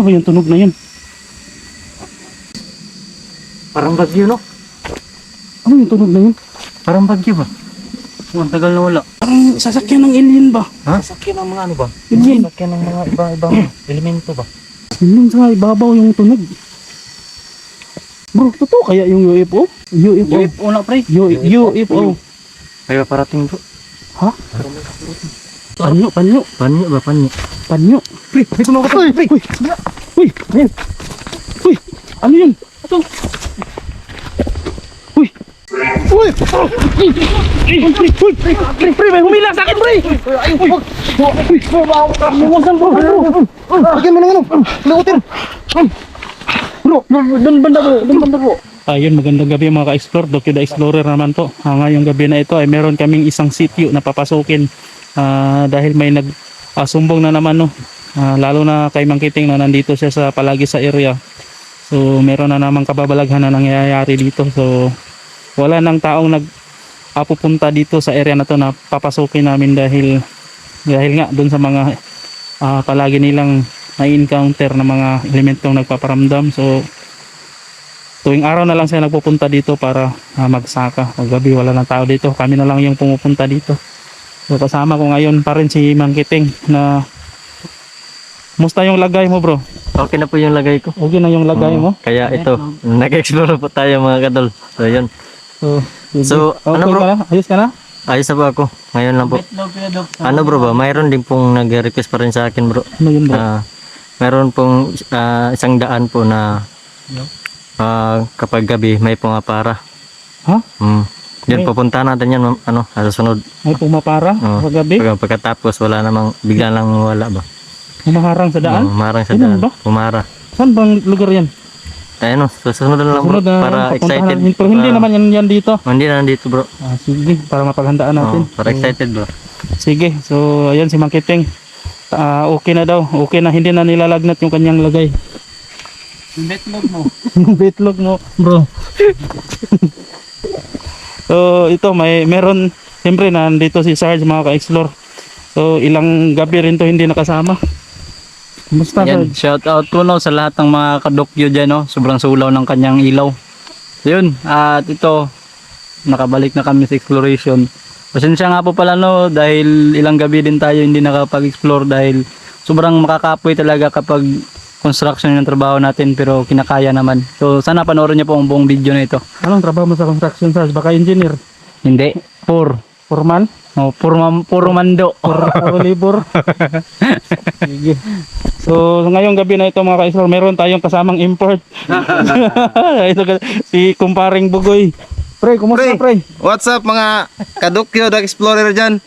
Ano ba yung tunog na yun? Parang bagyo, no? Ano yung tunog na yun? Parang bagyo ba? Ang tagal na wala. Parang sasakyan ng alien ba? Ha? Sakyan ng mga ano ba? Alien. Sakyan ng mga ibang elemento ba? Yun sa ibabaw yung tunog. Bro, totoo kaya yung UFO? UFO? UFO na, pre. UFO. Kaya parating, bro. Ha? Panyo, panyo. Panyo ba? Panyo. Panyo. Pre, may tumawa ka, pre. Uy! Uy! Ayan! Uy! Ano yun? Ito! Uy! Uy! Pre! May humila sa akin, pre! Ay! Uy! Uy! Buwasan, bro! Lagyan mo ng ano! Lagutin! Bro! Doon banda, bro! Doon banda, bro! Ayun, magandang gabi mga ka-explore. Dokyo the Explorer naman to. Ngayong gabi na ito ay meron kaming isang sitio na papasukin dahil may sumbong na naman, no. Lalo na kay Mang Kiting na nandito siya sa palagi sa area. So meron na namang kababalaghan na nangyayari dito. So wala nang taong pupunta dito sa area na to na papasukin namin dahil nga doon sa mga palagi nilang na-encounter na mga elementong nagpaparamdam. So tuwing araw na lang sila nagpupunta dito para magsaka. Paggabi wala nang tao dito, kami na lang yung pumupunta dito. So kasama ko ngayon pa rin si Mang Kiting na musta yung lagay mo, bro? Okay na po yung lagay ko. Okay na yung lagay mo? Kaya ito, nag-explore po tayo mga kadol. So yun. So, okay, ano bro? Ka na? Ayos ka na? Ayos na ba ako? Ngayon lang po. Ano bro ba? Mayroon din pong nag-request pa rin sa akin, bro. Ano yun, bro? Mayroon pong isang daan po na kapag gabi may pumapara. Ha? Yan, pupunta natin yan, ano, sa sunod. May pumapara pag gabi? Pagkatapos wala namang, bigla lang wala ba? Humaharang sa daan? Humarang sa Ayun daan. ba? Pumara. Saan bang lugar yan? Ayun, susunod na lang bro, Susunod na para papuntahan excited. natin. Pero hindi naman yan dito. Hindi na nandito bro. Sige, para mapaghandaan natin. Para excited bro. Sige, so ayan si Mang Kiting. Okay na daw. Okay na, hindi na nilalagnat yung kanyang lagay. Yung betlog mo. Yung betlog mo, bro. So ito, meron, siyempre nandito si Sarge mga ka-explore. So ilang gabi rin to hindi nakasama. Kumusta, Yan, Sarge? shout out po no, sa lahat ng mga kadokyo dyan, no? Sobrang sulaw ng kanyang ilaw. Yun, at ito, nakabalik na kami sa exploration. Pasensya nga po pala no, dahil ilang gabi din tayo hindi nakapag-explore dahil sobrang makakapoy talaga kapag construction ng trabaho natin, pero kinakaya naman. So sana panoorin niyo po ang buong video na ito. Anong trabaho mo sa construction, Sarge? Baka engineer? Hindi, Foreman? puro mando. Puro libur? Sige. So ngayong gabi na ito mga ka-explore, meron tayong kasamang import. Ito si kumparing Bugoy. Pre, kumusta pre? What's up mga kadokyo the explorer dyan?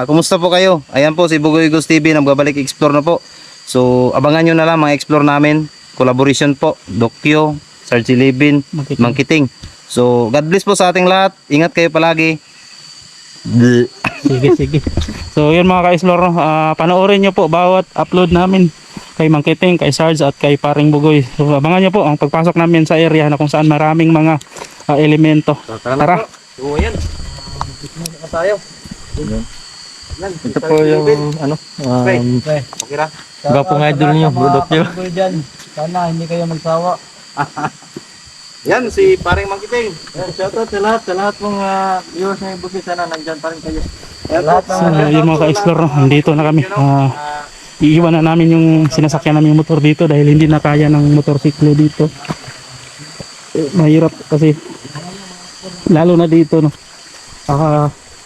Kumusta po kayo? Ayan po si Bugoy Ghost TV, nagbabalik explore na po. So abangan nyo na lang mga explore namin. Collaboration po, Dokyo, Sarge Libin, Mang Kiting. So God bless po sa ating lahat. Ingat kayo palagi. Sige. So yun mga ka-explore, panoorin nyo po bawat upload namin kay Mang Kiting, kay Sarge at kay Paring Bugoy. So abangan nyo po ang pagpasok namin sa area na kung saan maraming mga elemento. Tara. So ayan. Tayo. Ito po yung, ano, Okay ra. gapong idol niyo, bro Dokyo. Sana hindi kayo magsawa. Yan si paring Mang Kiting. Shout out sa lahat mga viewers na ibukit, sana nandyan pa rin kayo. So yun mga ka-explore, nandito na kami. Iiwan na namin yung sinasakyan namin yung motor dito dahil hindi na kaya ng motorsiklo dito. Mahirap kasi lalo na dito, no.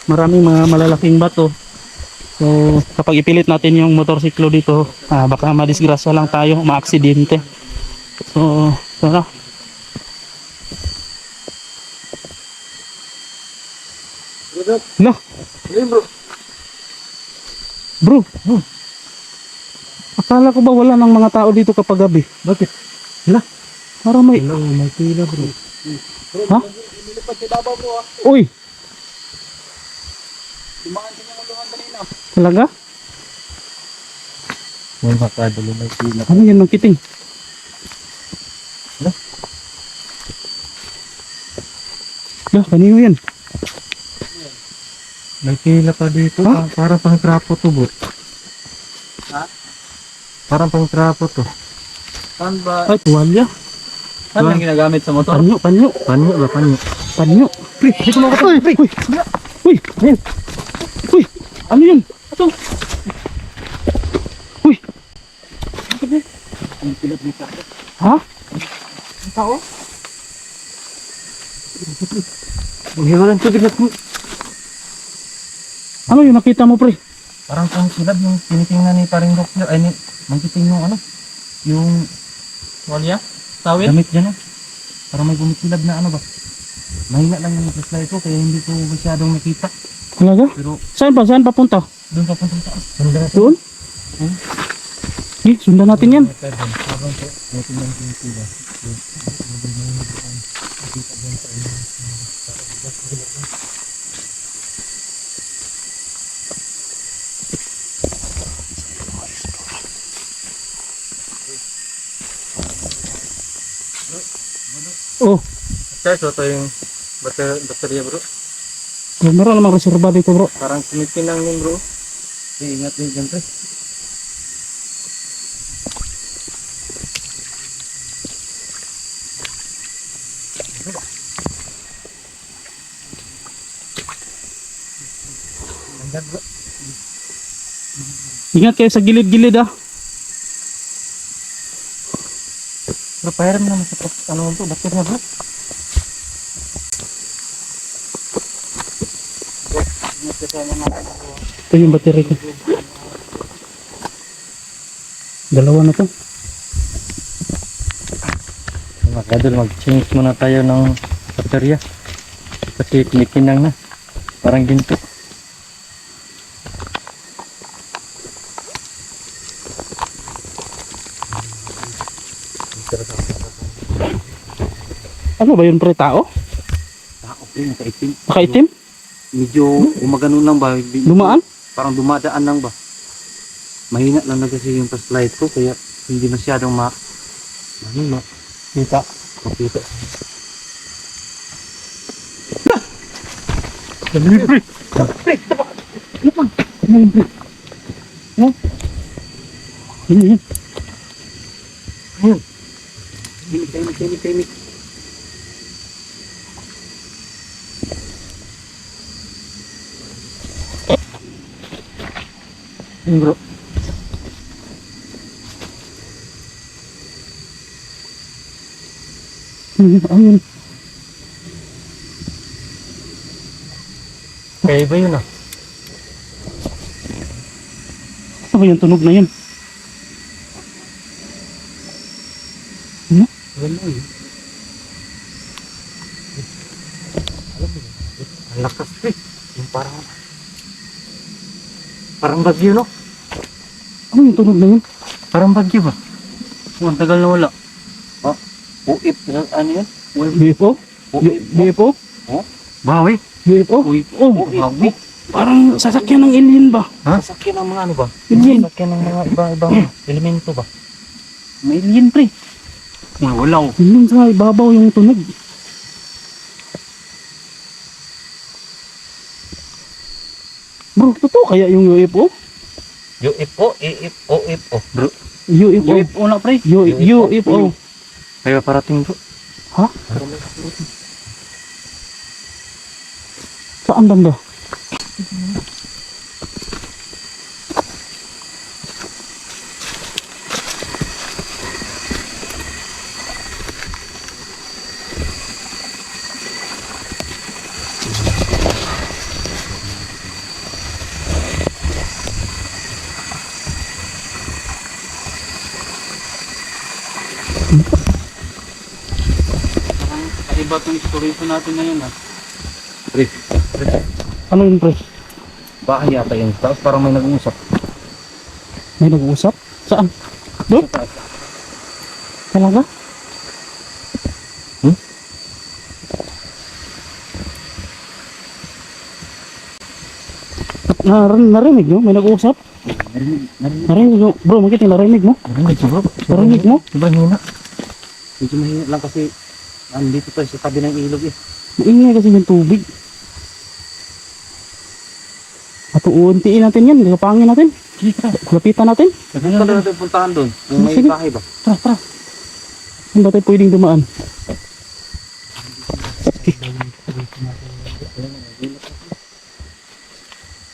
Maraming mga malalaking bato. So kapag ipilit natin yung motorsiklo dito, baka madisgrasya lang tayo, maaksidente. So na. No. Bro. Akala ko ba wala ng mga tao dito kapag gabi? Bakit? Hala. Parang may pila, bro. Ha? Uy. Talaga? Yung makadulo may pila. Ano yan, Mang Kiting? Kanino yan? May pila pa dito. Parang pang trapo to, bro. Ha? Parang pang trapo to. Saan ba? Ay, tuwalya. Saan ang ginagamit sa motor? Panyo, panyo. Panyo ba, panyo? Panyo. Pre, hindi ko makapag. Pre, uy. Uy, ayun. Uy, ano yun? Ito. Uy. Ha? Tao? Hiwalan tubig na po. Ano yung nakita mo, pre? Parang kung silab yung tinitingnan ni paring doktor, ay ni, mangkiting yung ano, yung Walya? Tawid? damit dyan eh. Parang may gumitilab na ano ba. Mahina lang yung flashlight ko, kaya hindi ko masyadong nakita. Talaga? Pero Saan pa? Saan papunta? doon papunta sa taas. Doon? Sundan natin yan. Oh, Sir, so ito yung baterya bro. meron namang reserva dito, bro. Parang kumikinang yun bro. Ingat din dyan pre. Ingat kayo sa gilid-gilid, ah. Pero pahiram naman sa ano to, doktor na bro. Ito yung battery ko. Dalawa na to. Mga kadol, mag-change muna tayo ng baterya. Kasi kumikinang na. Parang ginto. Ano ba yun, pre? Tao? Tao pre, nakaitim. Nakaitim? Medyo umaganon lang ba? Dumaan? Parang dumadaan lang ba? Mahina lang na kasi yung flashlight ko, kaya hindi masyadong Kita. makita. Dali, pre. Pre, ito ba? Ano pa? Ano yun, pre? Ano? Yun. Timik. Yun, bro. Ayun. Kaya iba yun ah. Ano ba yung tunog na yun? Ano? Wala yun. Alam mo yun? Ang lakas pre. Yung parang bagyo no? Ano yung tunog na yun? Parang bagyo ba? Ang tagal na wala. Uip, ano yan? UFO? UFO? Bawi. UFO? Oh, parang sasakyan ng alien ba? Sasakyan ng mga ano ba? Alien. Sasakyan ng mga ibang elemento ba? May alien, pre. Wala oh. Alien sa ibabaw yung tunog. Bro, totoo kaya yung UFO? UFO. Bro, UFO. UFO na pre. UFO. kaya parating bro. Ha? Saan banda? Iba itong exploration natin ngayon ah. Pre, Ano yun, pre? bahay yata yan. Tapos parang may nag-uusap. May nag-uusap? Saan? Doon? Talaga? Narinig nyo? May nag-uusap? Narinig nyo? Bro, makita narinig mo? Narinig bro. Narinig mo? Diba hina? Medyo mahina lang kasi nandito tayo sa tabi ng ilog eh. Maingay kasi yung tubig. At uuntiin natin yan. Kapangin natin. Lapitan natin. Saan natin puntahan doon? Kung may Sige. bahay ba? Tara, tara. Saan ba tayo pwedeng dumaan?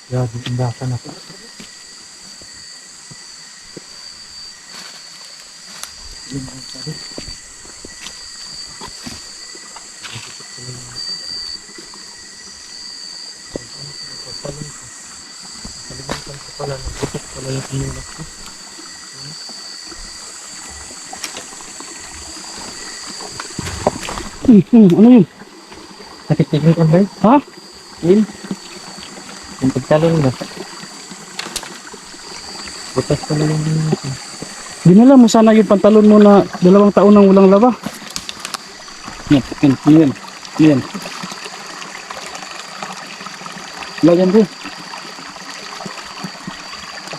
Grabe, tindakan ako. Ano yun? Sakit-sakit ka ba? Ha? Yun. Yung pagtalon ba? Butas pa lang yung Dinala mo sana yung pantalon mo na 2 taon nang walang laba. Yan. Yan. Lagyan ko.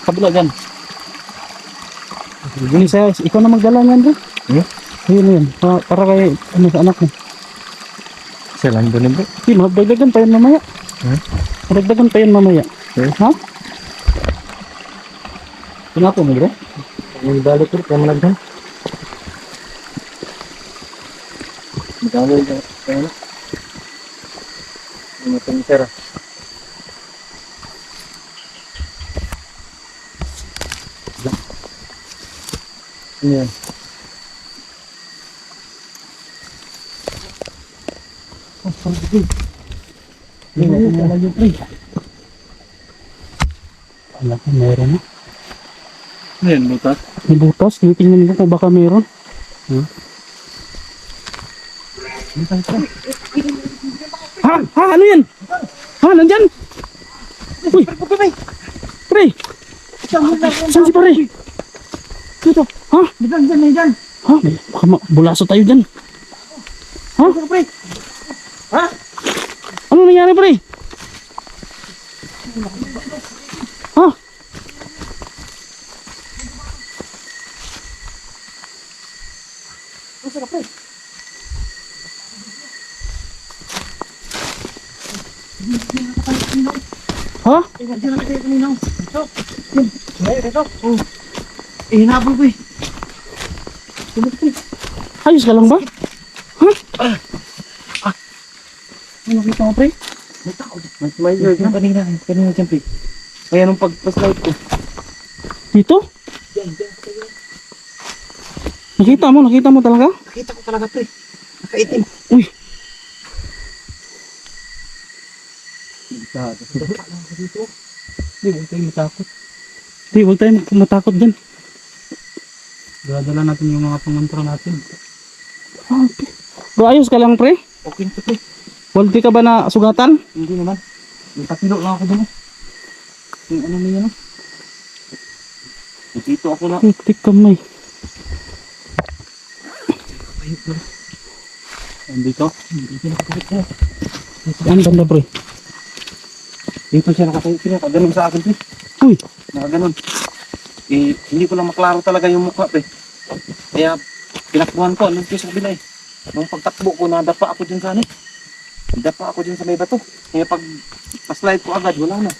Kabila dyan. Yun siya, ikaw na magdala niyan bro. Yun. Para kay ano sa anak mo. isa lang doon bro. Hindi, magdagdagan pa yan mamaya. Magdagdagan pa yan mamaya. Ha? Pinapo mo bro? Yung balik ko, kaya malagdan. Magkano yung kaya na? Yung matang pera. Ano yan? Alam ko meron na. Ano yan, butas? May butas, tingnan mo kung baka meron. Ha? Ano yan? Ha? Nandyan? Uy! Pre! Saan si pare? Dito. Ha? Dyan. Ha? Baka bulaso tayo dyan. Ha? Ha? Ano nangyari pre? Ha? Ha? Hinabol ko eh. Ayos ka lang ba? Ha? Ano nakita mo pre? May yung kanina dyan, pre. Kaya nung pagpaslide ko. Dito? Nakita mo talaga? Nakita ko talaga, pre. Nakaitim. Uy! Hindi, huwag tayo matakot. Di, huwag tayo matakot dyan. Dala natin yung mga pangontra natin. Ah, okay. Bro, ayos ka lang pre? Okay na to, pre. Waldi ka ba na sugatan? Hindi naman. Yung takilo lang ako dun. Yung ano niya, no? Dito ako na. Tik kamay. Dito. Dito nakakabit ko. Ang banda pre? Dito siya nakakabit. Nakaganon sa akin, pre. Uy! Nakaganon. Eh, hindi ko lang maklaro talaga yung mukha, pre. Kaya, pinakbuhan ko. Anong sa kabila eh. Nung pagtakbo ko, nadapa ako dyan sa ano. Nadapa ako dyan sa may bato. Kaya pag pa-slide ko agad, wala na.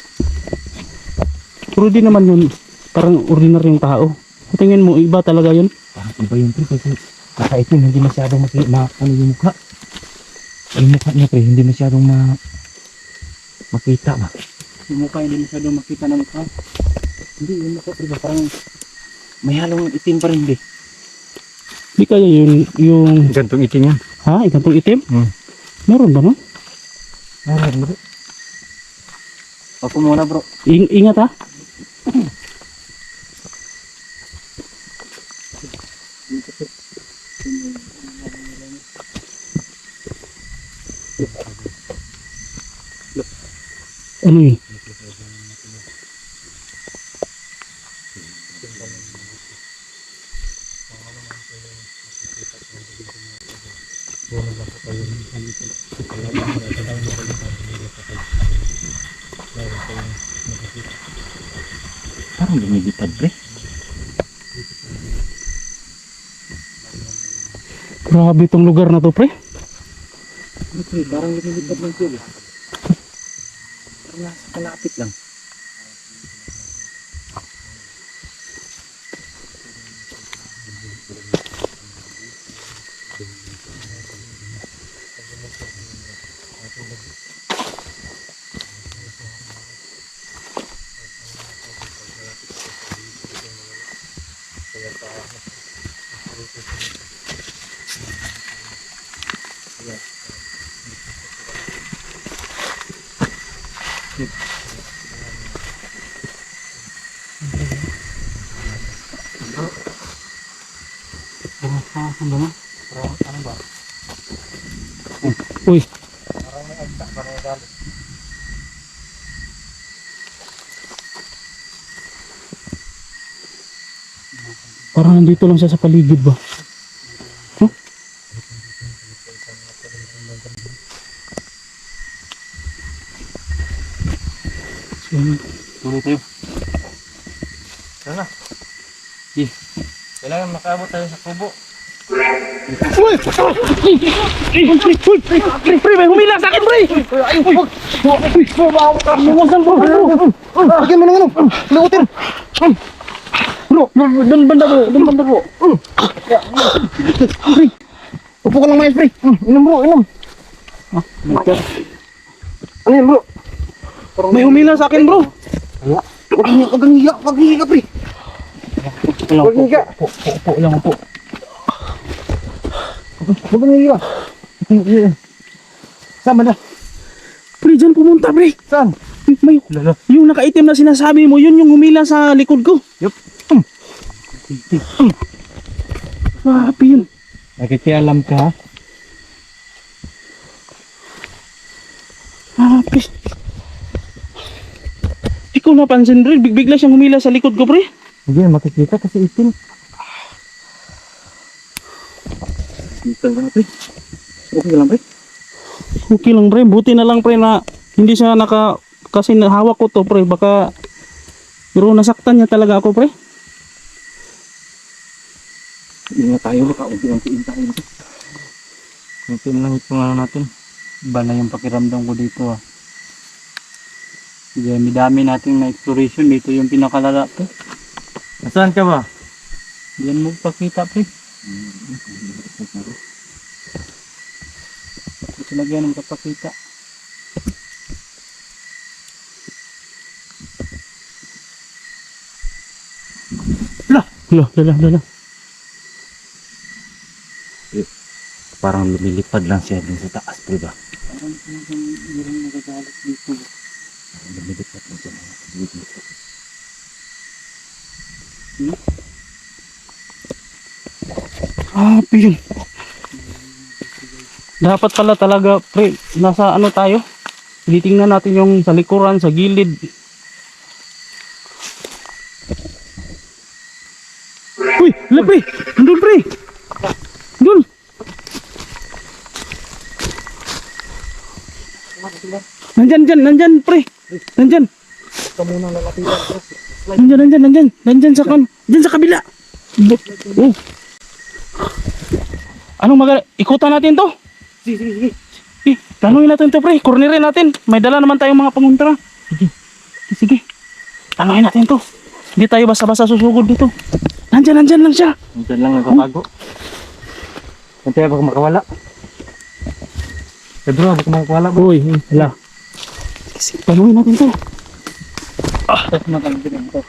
Pero di naman yun. Parang ordinaryong tao. Tingin mo, iba talaga yun. Parang ba yun, pre? Kasi kakaitim, hindi masyadong ano yung mukha. Yung mukha niya, pre, hindi masyadong makita ba? Yung mukha, hindi masyadong makita na mukha. Hindi, yung mukha, pre, parang may halong itim pa rin, pre. Di kaya yun, yung... Gantong itim yan. Ha? Ikantong itim? Hmm. Meron ba no? Meron, bro. Ako muna, bro. Ingat ha? Ano yun? Parang lumilipad, pre. Grabe itong lugar na to pre. Pre, parang lumilipad ng tulo. Parang nasa kalapit lang. Uy. Parang nandito lang siya sa paligid ba? Huh? Tuloy tayo. Tara na. Kailangan makaabot tayo sa kubo. Uy! Pre, may humila sa akin, pre! Ay, wag! Luwasan, bro! Lagyan mo ng ano! Lagutin! Bro, doon banda, bro! Doon banda, bro! Pre! Upo ka lang mais, pre! Inom, bro! Inom! Ano yan, bro? May humila sa akin, bro! Wag kang higa! Wag kang higa, pre! Wag kang higa! Upo lang, upo! Huwag kang higa. Saan ba na? Pre, dyan pumunta, pre. Saan? May, yung nakaitim na sinasabi mo, yun yung humila sa likod ko. Yup. Grabe yun. Nakikialam ka? Pre. Ikaw napansin, pre. Bigla siyang humila sa likod ko, pre. Hindi na makikita kasi itim. Okay lang, pre. Okay lang, pre. Buti na lang, pre, na hindi siya kasi hawak ko to, pre. Baka pero nasaktan niya talaga ako, pre. Hindi na tayo, baka unti-untiin tayo. Kunti lang ito natin. Iba na yung pakiramdam ko dito ah. Dami nating na exploration dito yung pinakalala to. Nasaan ka ba? Diyan mo pakita, pre. Ito lagyan ng kapakita. Lala. Parang lumilipad lang siya din sa taas, pre ba? Parang nagagalit dito. Lumilipad lang siya. Yun. Dapat pala talaga, pre, nasa ano tayo? Tinitingnan natin yung sa likuran, sa gilid. Uy, hala, pre! Nandun, pre! Nandun! Nandyan, pre! Nandyan! Nandyan sa kan. Nandyan sa kabila! Oh! Anong ikutan natin to? Sige. Tanungin natin to, pre. Cornerin natin. May dala naman tayong mga panguntara. Sige. Tanungin natin to. Hindi tayo basta-basta susugod dito. Nandyan lang siya. Nandyan lang nagkakago. Nanti baka makawala. Pedro, baka makawala ba? Uy, hala. Sige, tanungin natin to. Tapos matangin din ito.